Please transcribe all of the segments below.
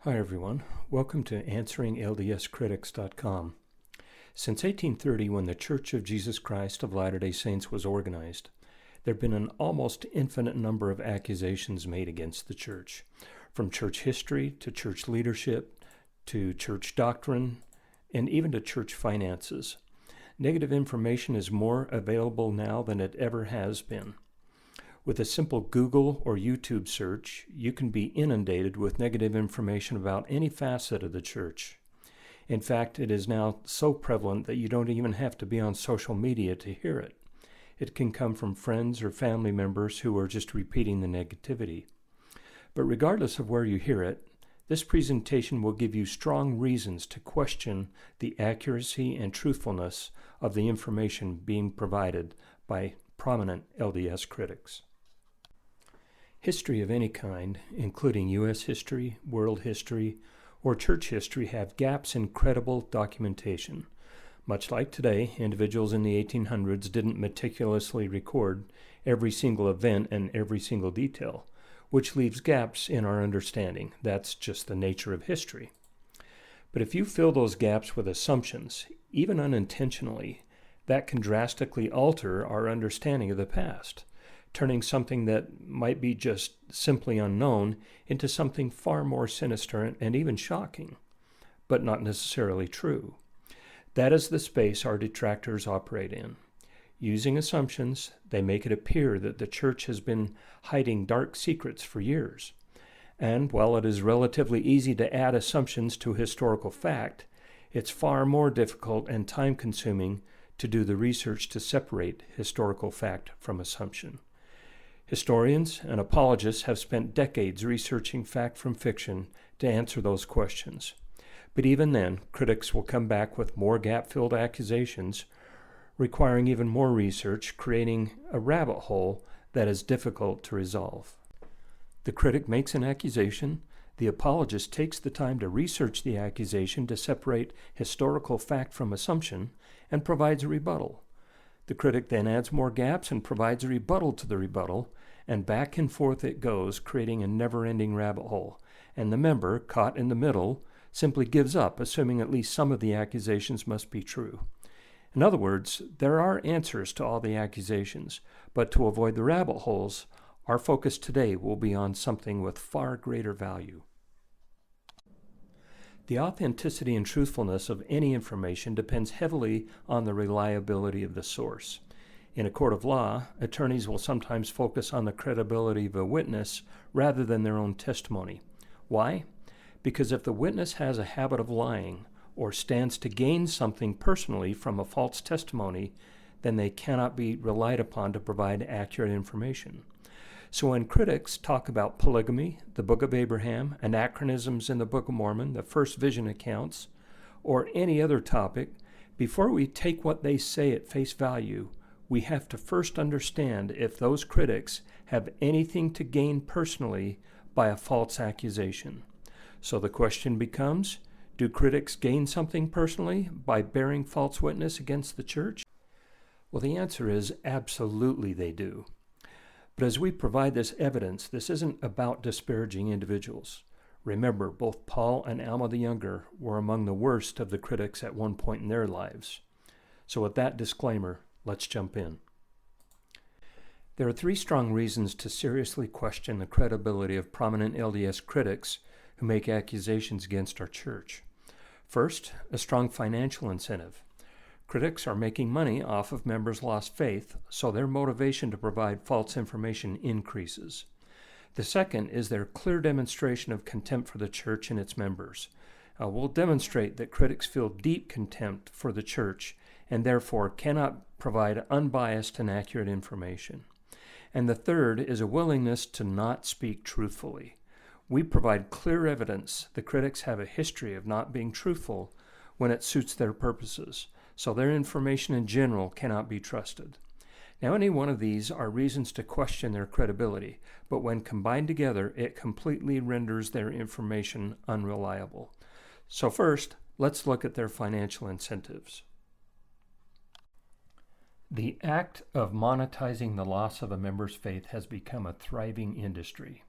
Hi everyone, welcome to AnsweringLDSCritics.com. Since 1830, when the Church of Jesus Christ of Latter-day Saints was organized, there have been an almost infinite number of accusations made against the church, from church history to church leadership to church doctrine and even to church finances. Negative information is more available now than it ever has been. With a simple Google or YouTube search, you can be inundated with negative information about any facet of the church. In fact, it is now so prevalent that you don't even have to be on social media to hear it. It can come from friends or family members who are just repeating the negativity. But regardless of where you hear it, this presentation will give you strong reasons to question the accuracy and truthfulness of the information being provided by prominent LDS critics. History of any kind, including U.S. history, world history, or church history, have gaps in credible documentation. Much like today, individuals in the 1800s didn't meticulously record every single event and every single detail, which leaves gaps in our understanding. That's just the nature of history. But if you fill those gaps with assumptions, even unintentionally, that can drastically alter our understanding of the past, turning something that might be just simply unknown into something far more sinister and even shocking, but not necessarily true. That is the space our detractors operate in. Using assumptions, they make it appear that the church has been hiding dark secrets for years. And while it is relatively easy to add assumptions to historical fact, it's far more difficult and time-consuming to do the research to separate historical fact from assumption. Historians and apologists have spent decades researching fact from fiction to answer those questions. But even then, critics will come back with more gap-filled accusations, requiring even more research, creating a rabbit hole that is difficult to resolve. The critic makes an accusation, the apologist takes the time to research the accusation to separate historical fact from assumption, and provides a rebuttal. The critic then adds more gaps and provides a rebuttal to the rebuttal, and back and forth it goes, creating a never-ending rabbit hole. And the member, caught in the middle, simply gives up, assuming at least some of the accusations must be true. In other words, there are answers to all the accusations, but to avoid the rabbit holes, our focus today will be on something with far greater value. The authenticity and truthfulness of any information depends heavily on the reliability of the source. In a court of law, attorneys will sometimes focus on the credibility of a witness rather than their own testimony. Why? Because if the witness has a habit of lying or stands to gain something personally from a false testimony, then they cannot be relied upon to provide accurate information. So when critics talk about polygamy, the Book of Abraham, anachronisms in the Book of Mormon, the first vision accounts, or any other topic, before we take what they say at face value, we have to first understand if those critics have anything to gain personally by a false accusation. So the question becomes, do critics gain something personally by bearing false witness against the church? Well, the answer is absolutely they do. But as we provide this evidence, this isn't about disparaging individuals. Remember, both Paul and Alma the Younger were among the worst of the critics at one point in their lives. So with that disclaimer, let's jump in. There are three strong reasons to seriously question the credibility of prominent LDS critics who make accusations against our church. First, a strong financial incentive. Critics are making money off of members' lost faith, so their motivation to provide false information increases. The second is their clear demonstration of contempt for the church and its members. We'll demonstrate that critics feel deep contempt for the church and therefore cannot provide unbiased and accurate information. And the third is a willingness to not speak truthfully. We provide clear evidence the critics have a history of not being truthful when it suits their purposes, so their information in general cannot be trusted. Now, any one of these are reasons to question their credibility, but when combined together, it completely renders their information unreliable. So first, let's look at their financial incentives. The act of monetizing the loss of a member's faith has become a thriving industry.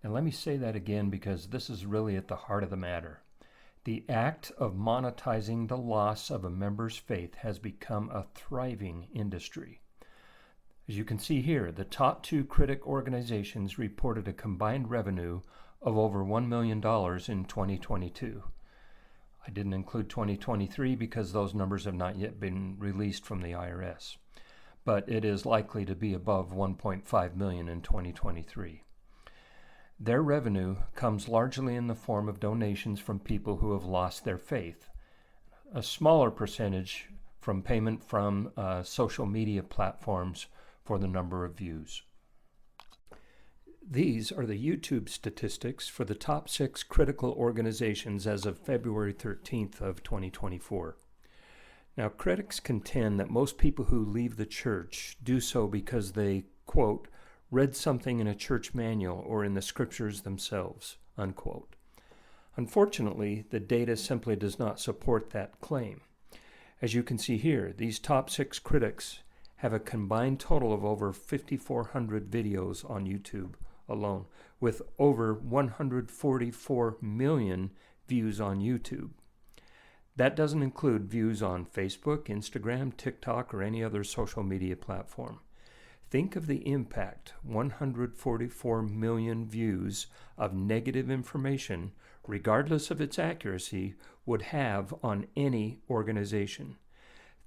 And let me say that again because this is really at the heart of the matter. The act of monetizing the loss of a member's faith has become a thriving industry. As you can see here, the top two critic organizations reported a combined revenue of over $1 million in 2022. I didn't include 2023 because those numbers have not yet been released from the IRS, but it is likely to be above 1.5 million in 2023. Their revenue comes largely in the form of donations from people who have lost their faith, a smaller percentage from payment from social media platforms for the number of views. These are the YouTube statistics for the top 6 critical organizations as of February 13th of 2024. Now, critics contend that most people who leave the church do so because they, quote, read something in a church manual or in the scriptures themselves, unquote. Unfortunately, the data simply does not support that claim. As you can see here, these top 6 critics have a combined total of over 5,400 videos on YouTube alone, with over 144 million views on YouTube. That doesn't include views on Facebook, Instagram, TikTok, or any other social media platform. Think of the impact 144 million views of negative information, regardless of its accuracy, would have on any organization.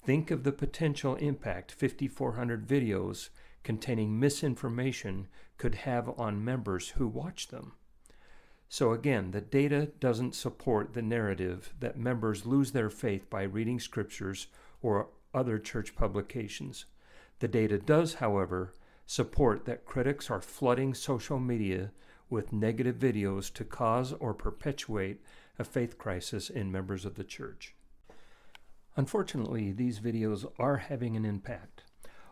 Think of the potential impact 5,400 videos containing misinformation could have on members who watch them. So again, the data doesn't support the narrative that members lose their faith by reading scriptures or other church publications. The data does, however, support that critics are flooding social media with negative videos to cause or perpetuate a faith crisis in members of the church. Unfortunately, these videos are having an impact.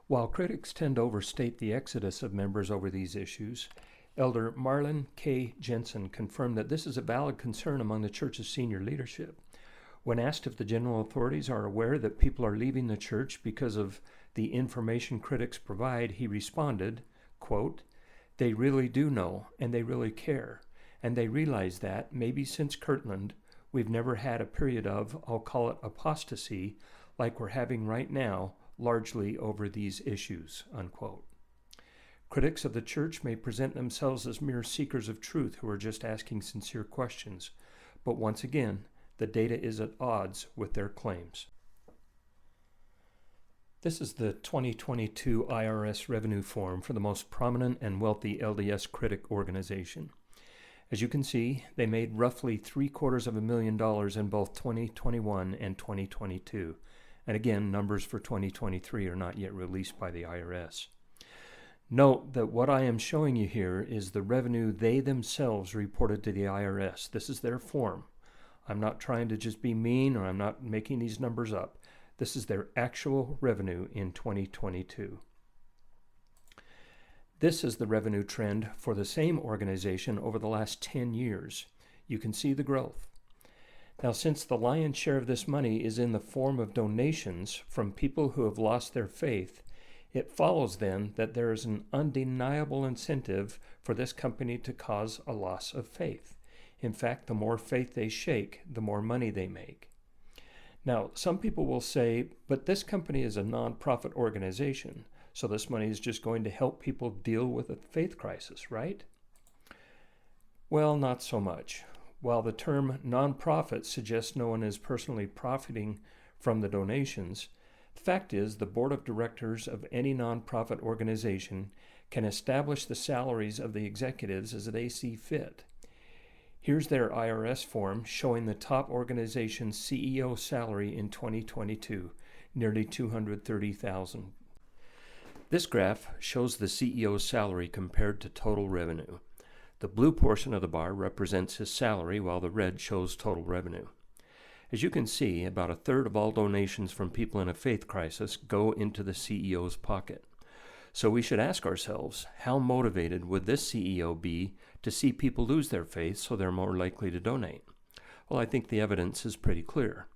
While critics tend to overstate the exodus of members over these issues, Elder Marlon K. Jensen confirmed that this is a valid concern among the church's senior leadership. When asked if the general authorities are aware that people are leaving the church because of the information critics provide, he responded, quote, "They really do know, and they really care, and they realize that, maybe since Kirtland, we've never had a period of, I'll call it apostasy, like we're having right now, largely over these issues," unquote. Critics of the church may present themselves as mere seekers of truth who are just asking sincere questions, but once again, the data is at odds with their claims. This is the 2022 IRS revenue form for the most prominent and wealthy LDS critic organization. As you can see, they made roughly $750,000 in both 2021 and 2022. And again, numbers for 2023 are not yet released by the IRS. Note that what I am showing you here is the revenue they themselves reported to the IRS. This is their form. I'm not trying to just be mean, or I'm not making these numbers up. This is their actual revenue in 2022. This is the revenue trend for the same organization over the last 10 years. You can see the growth. Now, since the lion's share of this money is in the form of donations from people who have lost their faith, it follows then that there is an undeniable incentive for this company to cause a loss of faith. In fact, the more faith they shake, the more money they make. Now, some people will say, but this company is a nonprofit organization, so this money is just going to help people deal with a faith crisis, right? Well, not so much. While the term nonprofit suggests no one is personally profiting from the donations, the fact is the board of directors of any nonprofit organization can establish the salaries of the executives as they see fit. Here's their IRS form showing the top organization's CEO salary in 2022, nearly $230,000. This graph shows the CEO's salary compared to total revenue. The blue portion of the bar represents his salary, while the red shows total revenue. As you can see, about a third of all donations from people in a faith crisis go into the CEO's pocket. So we should ask ourselves, how motivated would this CEO be to see people lose their faith so they're more likely to donate? Well, I think the evidence is pretty clear.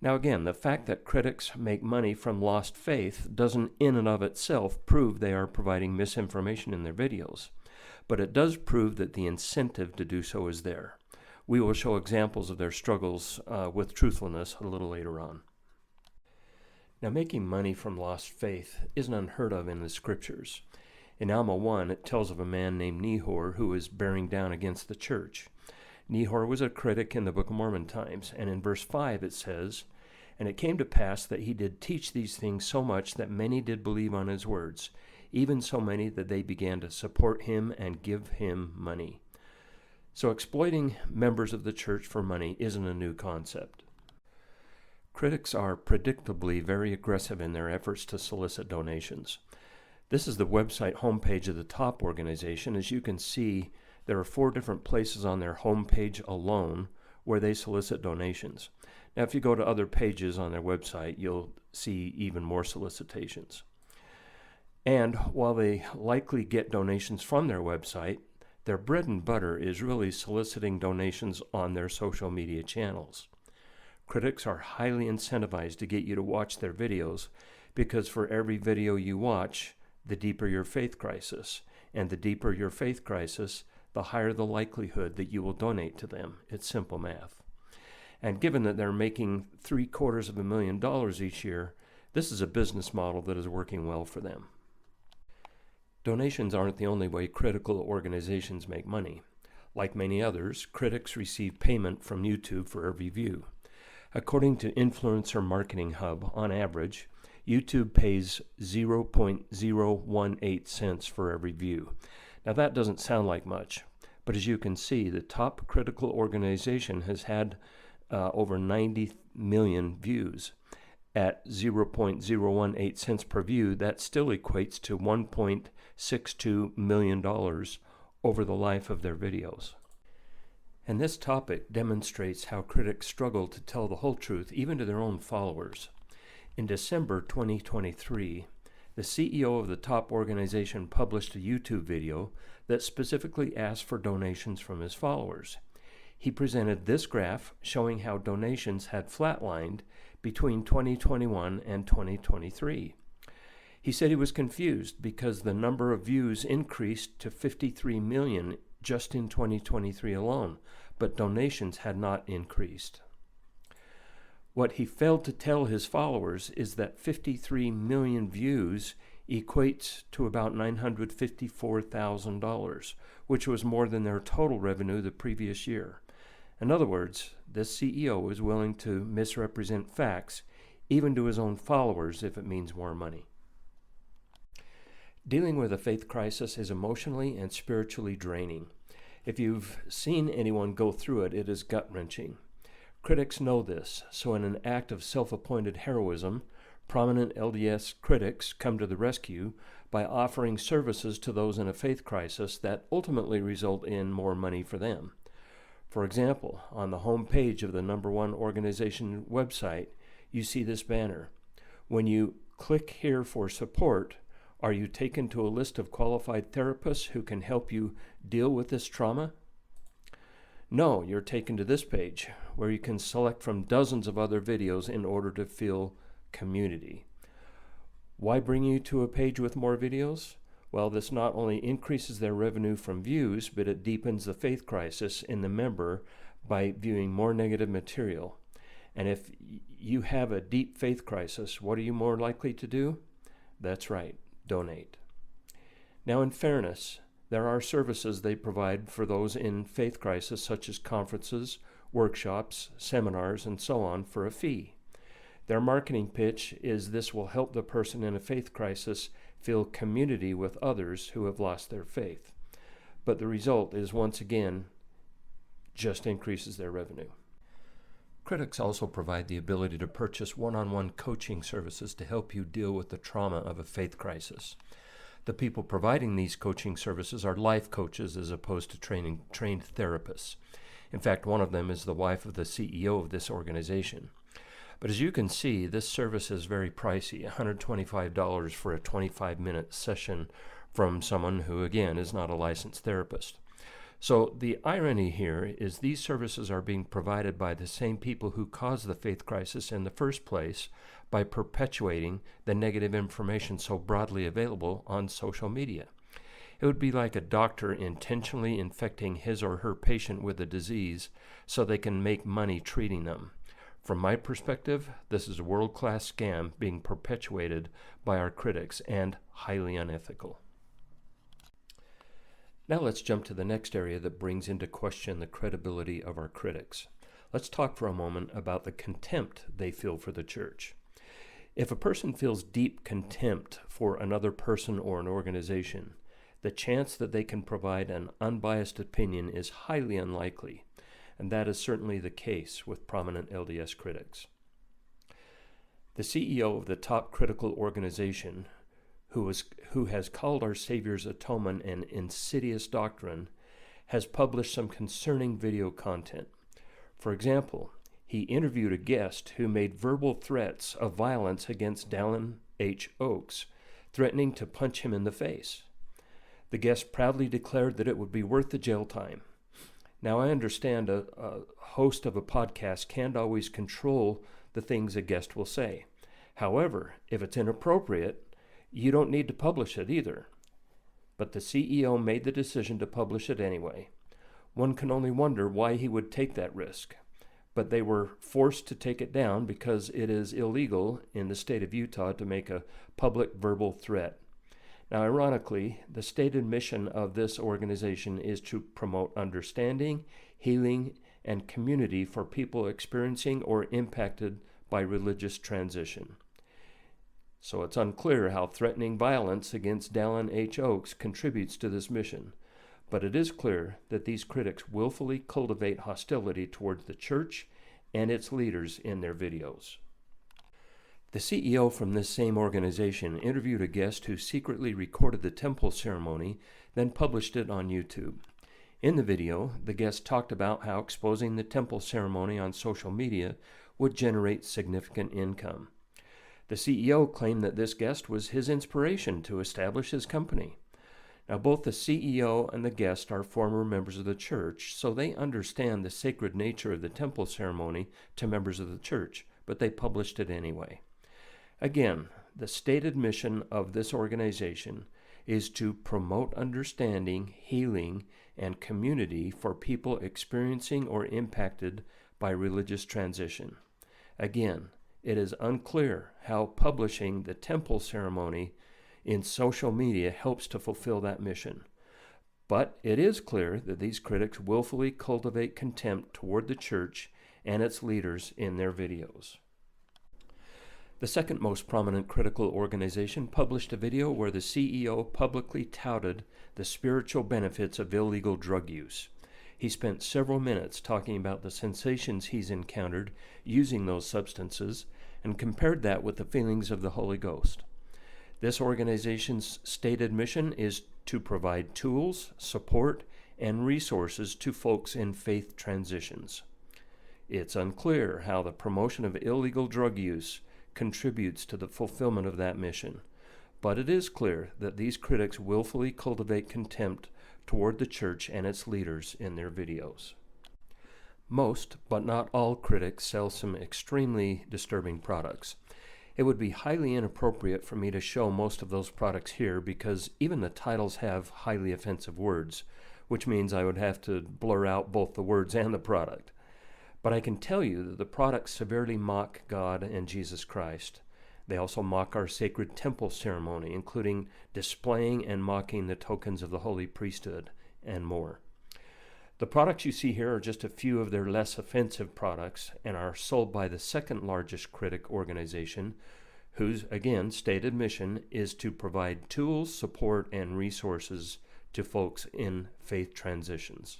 Now again, the fact that critics make money from lost faith doesn't in and of itself prove they are providing misinformation in their videos. but it does prove that the incentive to do so is there. We will show examples of their struggles with truthfulness a little later on. Now, making money from lost faith isn't unheard of in the Scriptures. In Alma 1, it tells of a man named Nehor who is bearing down against the church. Nehor was a critic in the Book of Mormon times, and in verse 5 it says, "And it came to pass that he did teach these things so much that many did believe on his words, even so many that they began to support him and give him money." So exploiting members of the church for money isn't a new concept. Critics are predictably very aggressive in their efforts to solicit donations. This is the website homepage of the top organization. As you can see, there are 4 different places on their homepage alone where they solicit donations. Now, if you go to other pages on their website, you'll see even more solicitations. And while they likely get donations from their website, their bread and butter is really soliciting donations on their social media channels. Critics are highly incentivized to get you to watch their videos because for every video you watch, the deeper your faith crisis. And the deeper your faith crisis, the higher the likelihood that you will donate to them. It's simple math. And given that they're making $750,000 each year, this is a business model that is working well for them. Donations aren't the only way critical organizations make money. Like many others, critics receive payment from YouTube for every view. According to Influencer Marketing Hub, on average, YouTube pays 0.018 cents for every view. Now that doesn't sound like much, but as you can see, the top critical organization has had over 90 million views. At 0.018 cents per view, that still equates to $1.62 million over the life of their videos. And this topic demonstrates how critics struggle to tell the whole truth, even to their own followers. In December 2023, the CEO of the top organization published a YouTube video that specifically asked for donations from his followers. He presented this graph showing how donations had flatlined between 2021 and 2023. He said he was confused because the number of views increased to 53 million just in 2023 alone, but donations had not increased. What he failed to tell his followers is that 53 million views equates to about $954,000, which was more than their total revenue the previous year. In other words, this CEO is willing to misrepresent facts, even to his own followers, if it means more money. Dealing with a faith crisis is emotionally and spiritually draining. If you've seen anyone go through it, it is gut-wrenching. Critics know this, so in an act of self-appointed heroism, prominent LDS critics come to the rescue by offering services to those in a faith crisis that ultimately result in more money for them. For example, on the home page of the #1 organization website, you see this banner. When you click here for support, are you taken to a list of qualified therapists who can help you deal with this trauma? No, you're taken to this page, where you can select from dozens of other videos in order to feel community. Why bring you to a page with more videos? Well, this not only increases their revenue from views, but it deepens the faith crisis in the member by viewing more negative material. And if you have a deep faith crisis, what are you more likely to do? That's right, donate. Now, in fairness, there are services they provide for those in faith crisis, such as conferences, workshops, seminars, and so on, for a fee. Their marketing pitch is this will help the person in a faith crisis feel community with others who have lost their faith. But the result is, once again, just increases their revenue. Critics also provide the ability to purchase one-on-one coaching services to help you deal with the trauma of a faith crisis. The people providing these coaching services are life coaches as opposed to trained therapists. In fact, one of them is the wife of the CEO of this organization. But as you can see, this service is very pricey, $125 for a 25-minute session from someone who, again, is not a licensed therapist. So the irony here is these services are being provided by the same people who caused the faith crisis in the first place by perpetuating the negative information so broadly available on social media. It would be like a doctor intentionally infecting his or her patient with a disease so they can make money treating them. From my perspective, this is a world-class scam being perpetuated by our critics and highly unethical. Now let's jump to the next area that brings into question the credibility of our critics. Let's talk for a moment about the contempt they feel for the church. If a person feels deep contempt for another person or an organization, the chance that they can provide an unbiased opinion is highly unlikely, and that is certainly the case with prominent LDS critics. The CEO of the top critical organization, who has called our Savior's atonement an insidious doctrine, has published some concerning video content. For example, he interviewed a guest who made verbal threats of violence against Dallin H. Oaks, threatening to punch him in the face. The guest proudly declared that it would be worth the jail time. Now, I understand a host of a podcast can't always control the things a guest will say. However, if it's inappropriate, you don't need to publish it either. But the CEO made the decision to publish it anyway. One can only wonder why he would take that risk. But they were forced to take it down because it is illegal in the state of Utah to make a public verbal threat. Now, ironically, the stated mission of this organization is to promote understanding, healing, and community for people experiencing or impacted by religious transition. So it's unclear how threatening violence against Dallin H. Oaks contributes to this mission, but it is clear that these critics willfully cultivate hostility towards the church and its leaders in their videos. The CEO from this same organization interviewed a guest who secretly recorded the temple ceremony, then published it on YouTube. In the video, the guest talked about how exposing the temple ceremony on social media would generate significant income. The CEO claimed that this guest was his inspiration to establish his company. Now, both the CEO and the guest are former members of the church, so they understand the sacred nature of the temple ceremony to members of the church, but they published it anyway. Again, the stated mission of this organization is to promote understanding, healing, and community for people experiencing or impacted by religious transition. Again, it is unclear how publishing the temple ceremony in social media helps to fulfill that mission. But it is clear that these critics willfully cultivate contempt toward the church and its leaders in their videos. The second most prominent critical organization published a video where the CEO publicly touted the spiritual benefits of illegal drug use. He spent several minutes talking about the sensations he's encountered using those substances and compared that with the feelings of the Holy Ghost. This organization's stated mission is to provide tools, support, and resources to folks in faith transitions. It's unclear how the promotion of illegal drug use contributes to the fulfillment of that mission, but it is clear that these critics willfully cultivate contempt toward the church and its leaders in their videos. Most, but not all, critics sell some extremely disturbing products. It would be highly inappropriate for me to show most of those products here because even the titles have highly offensive words, which means I would have to blur out both the words and the product. But I can tell you that the products severely mock God and Jesus Christ. They also mock our sacred temple ceremony, including displaying and mocking the tokens of the holy priesthood, and more. The products you see here are just a few of their less offensive products and are sold by the second largest critic organization, whose, again, stated mission is to provide tools, support, and resources to folks in faith transitions.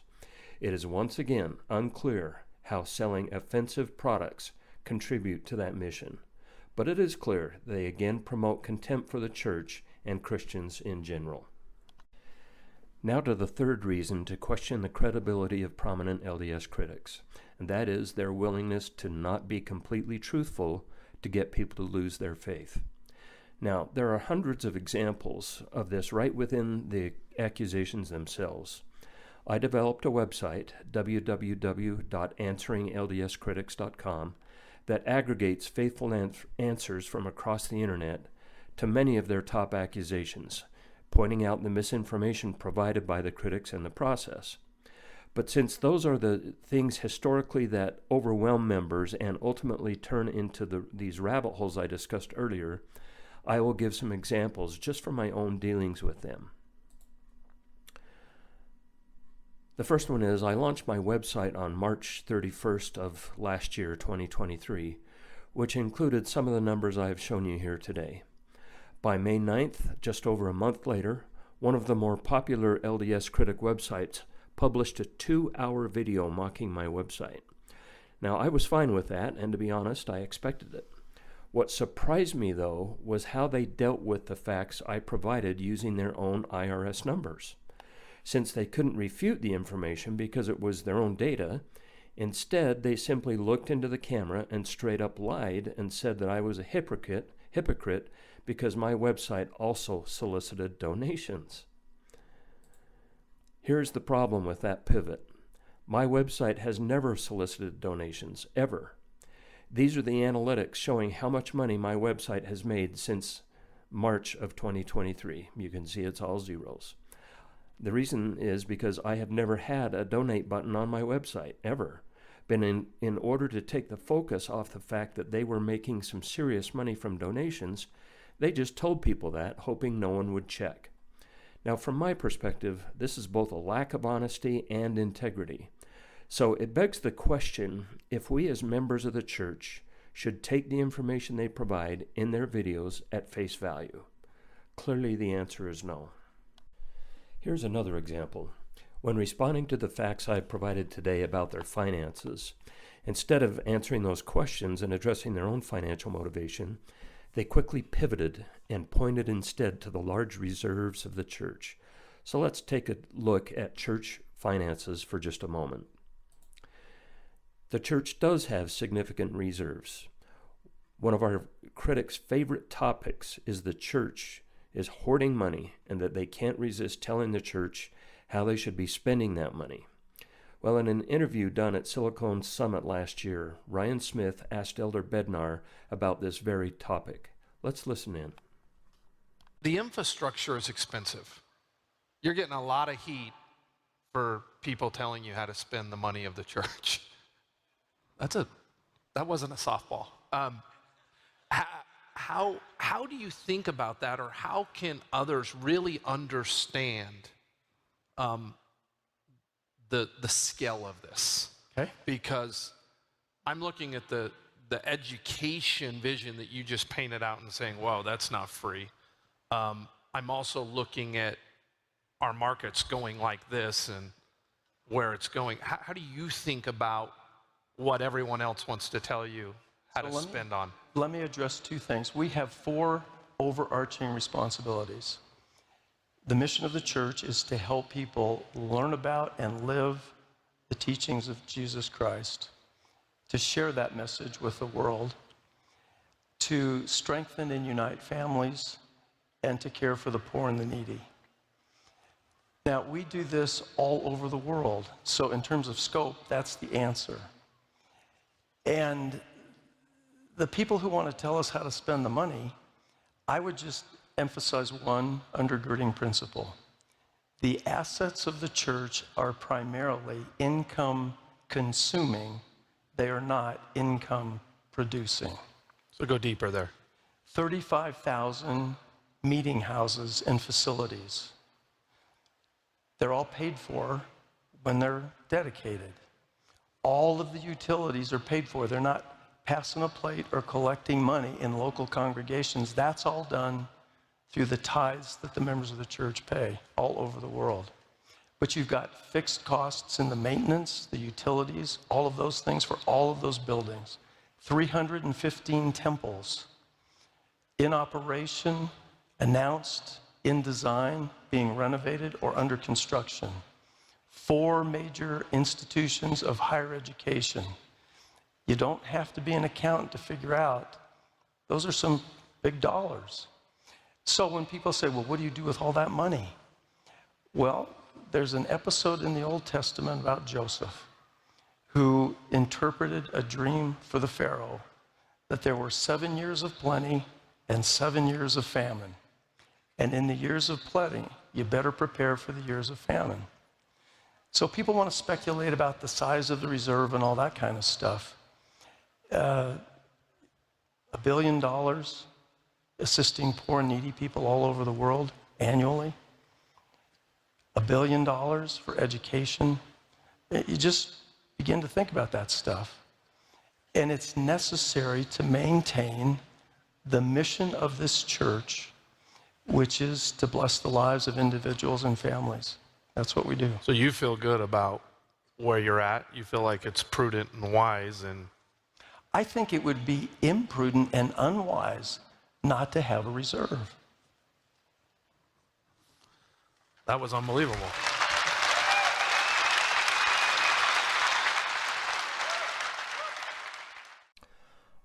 It is once again unclear how selling offensive products contribute to that mission, but it is clear they again promote contempt for the church and Christians in general. Now to the third reason to question the credibility of prominent LDS critics, and that is their willingness to not be completely truthful to get people to lose their faith. Now, there are hundreds of examples of this right within the accusations themselves. I developed a website, www.answeringldscritics.com, that aggregates faithful answers from across the internet to many of their top accusations, pointing out the misinformation provided by the critics in the process. But since those are the things historically that overwhelm members and ultimately turn into these rabbit holes I discussed earlier, I will give some examples just from my own dealings with them. The first one is I launched my website on March 31st of last year, 2023, which included some of the numbers I have shown you here today. By May 9th, just over a month later, one of the more popular LDS critic websites published a 2-hour video mocking my website. Now, I was fine with that, and to be honest, I expected it. What surprised me, though, was how they dealt with the facts I provided using their own IRS numbers. Since they couldn't refute the information because it was their own data, instead they simply looked into the camera and straight up lied and said that I was a hypocrite because my website also solicited donations. Here's the problem with that pivot. My website has never solicited donations, ever. These are the analytics showing how much money my website has made since March of 2023. You can see it's all zeros. The reason is because I have never had a donate button on my website, ever. But in order to take the focus off the fact that they were making some serious money from donations, they just told people that, hoping no one would check. Now, from my perspective, this is both a lack of honesty and integrity. So it begs the question if we as members of the church should take the information they provide in their videos at face value. Clearly, the answer is no. Here's another example. When responding to the facts I provided today about their finances, instead of answering those questions and addressing their own financial motivation, they quickly pivoted and pointed instead to the large reserves of the church. So let's take a look at church finances for just a moment. The church does have significant reserves. One of our critics' favorite topics is the church is hoarding money and that they can't resist telling the church how they should be spending that money. Well, in an interview done at Silicon Summit last year, Ryan Smith asked Elder Bednar about this very topic. Let's listen in. The infrastructure is expensive. You're getting a lot of heat for people telling you how to spend the money of the church. That wasn't a softball. How do you think about that, or how can others really understand the scale of this? Okay. Because I'm looking at the education vision that you just painted out and saying, "Whoa, that's not free." I'm also looking at our markets going like this and where it's going. How do you think about what everyone else wants to tell you how to spend on? Let me address two things. We have 4 overarching responsibilities. The mission of the church is to help people learn about and live the teachings of Jesus Christ, to share that message with the world, to strengthen and unite families, and to care for the poor and the needy. Now, we do this all over the world. So in terms of scope, that's the answer. And the people who want to tell us how to spend the money, I would just emphasize one undergirding principle. The assets of the church are primarily income consuming. They are not income producing. So go deeper there. 35,000 meeting houses and facilities. They're all paid for when they're dedicated. All of the utilities are paid for. They're not passing a plate or collecting money in local congregations. That's all done through the tithes that the members of the church pay all over the world. But you've got fixed costs in the maintenance, the utilities, all of those things for all of those buildings. 315 temples in operation, announced, in design, being renovated or under construction. 4 major institutions of higher education. You don't have to be an accountant to figure out those are some big dollars. So when people say, well, what do you do with all that money? Well, there's an episode in the Old Testament about Joseph, who interpreted a dream for the Pharaoh that there were 7 years of plenty and 7 years of famine. And in the years of plenty, you better prepare for the years of famine. So people want to speculate about the size of the reserve and all that kind of stuff. $1 billion assisting poor and needy people all over the world annually. $1 billion for education. You just begin to think about that stuff. And it's necessary to maintain the mission of this church, which is to bless the lives of individuals and families. That's what we do. So you feel good about where you're at? You feel like it's prudent and wise? And I think it would be imprudent and unwise not to have a reserve. that was unbelievable.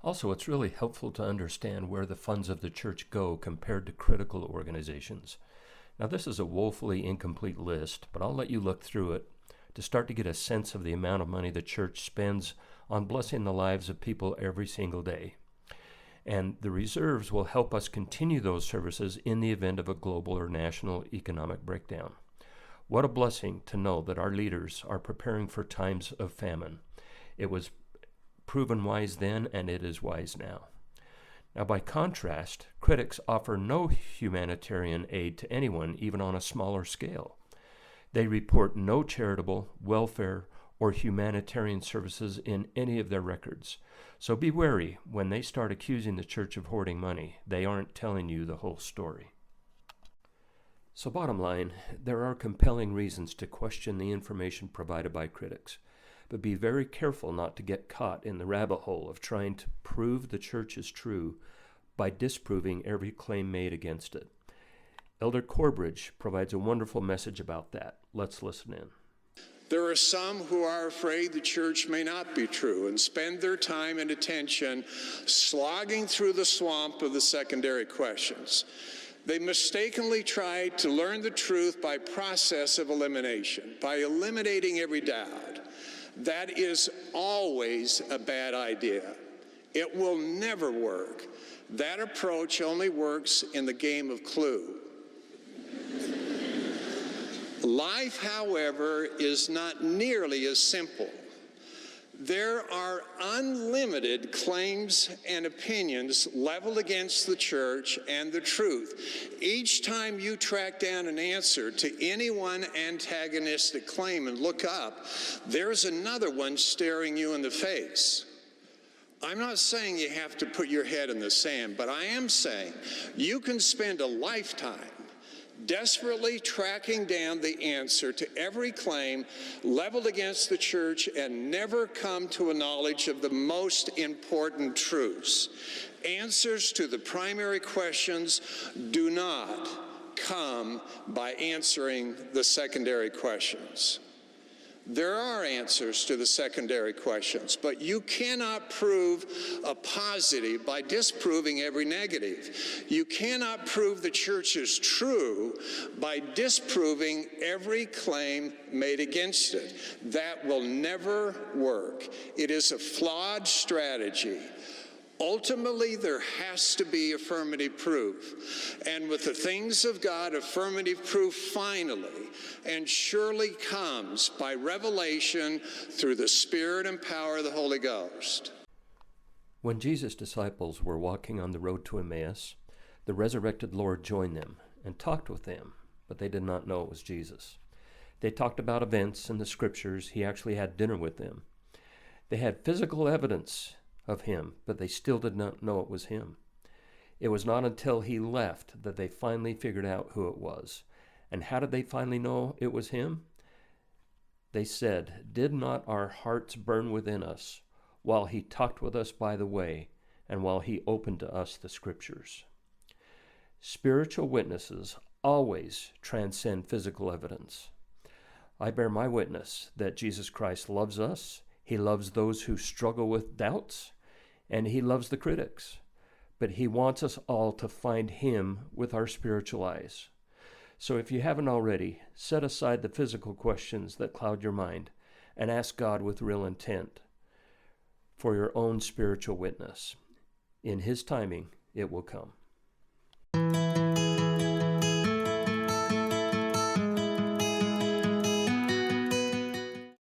Also, it's really helpful to understand where the funds of the church go compared to critical organizations. Now, this is a woefully incomplete list, but I'll let you look through it to start to get a sense of the amount of money the church spends on blessing the lives of people every single day. And the reserves will help us continue those services in the event of a global or national economic breakdown. What a blessing to know that our leaders are preparing for times of famine. It was proven wise then, and it is wise now. Now, by contrast, critics offer no humanitarian aid to anyone, even on a smaller scale. They report no charitable, welfare, or humanitarian services in any of their records. So be wary when they start accusing the church of hoarding money. They aren't telling you the whole story. So bottom line, there are compelling reasons to question the information provided by critics. But be very careful not to get caught in the rabbit hole of trying to prove the church is true by disproving every claim made against it. Elder Corbridge provides a wonderful message about that. Let's listen in. There are some who are afraid the church may not be true and spend their time and attention slogging through the swamp of the secondary questions. They mistakenly try to learn the truth by process of elimination, by eliminating every doubt. That is always a bad idea. It will never work. That approach only works in the game of Clue. Life, however, is not nearly as simple. There are unlimited claims and opinions leveled against the church and the truth. Each time you track down an answer to any one antagonistic claim and look up, there's another one staring you in the face. I'm not saying you have to put your head in the sand, but I am saying you can spend a lifetime desperately tracking down the answer to every claim leveled against the church and never come to a knowledge of the most important truths. Answers to the primary questions do not come by answering the secondary questions. There are answers to the secondary questions, but you cannot prove a positive by disproving every negative. You cannot prove the church is true by disproving every claim made against it. That will never work. It is a flawed strategy. Ultimately, there has to be affirmative proof. And with the things of God, affirmative proof finally and surely comes by revelation through the Spirit and power of the Holy Ghost. When Jesus' disciples were walking on the road to Emmaus, the resurrected Lord joined them and talked with them, but they did not know it was Jesus. They talked about events in the scriptures. He actually had dinner with them. They had physical evidence of him, but they still did not know it was him. It was not until he left that they finally figured out who it was. And how did they finally know it was him? They said, "Did not our hearts burn within us while he talked with us by the way, and while he opened to us the scriptures?" Spiritual witnesses always transcend physical evidence. I bear my witness that Jesus Christ loves us. He loves those who struggle with doubts, and he loves the critics. But he wants us all to find him with our spiritual eyes. So if you haven't already, set aside the physical questions that cloud your mind and ask God with real intent for your own spiritual witness. In his timing, it will come.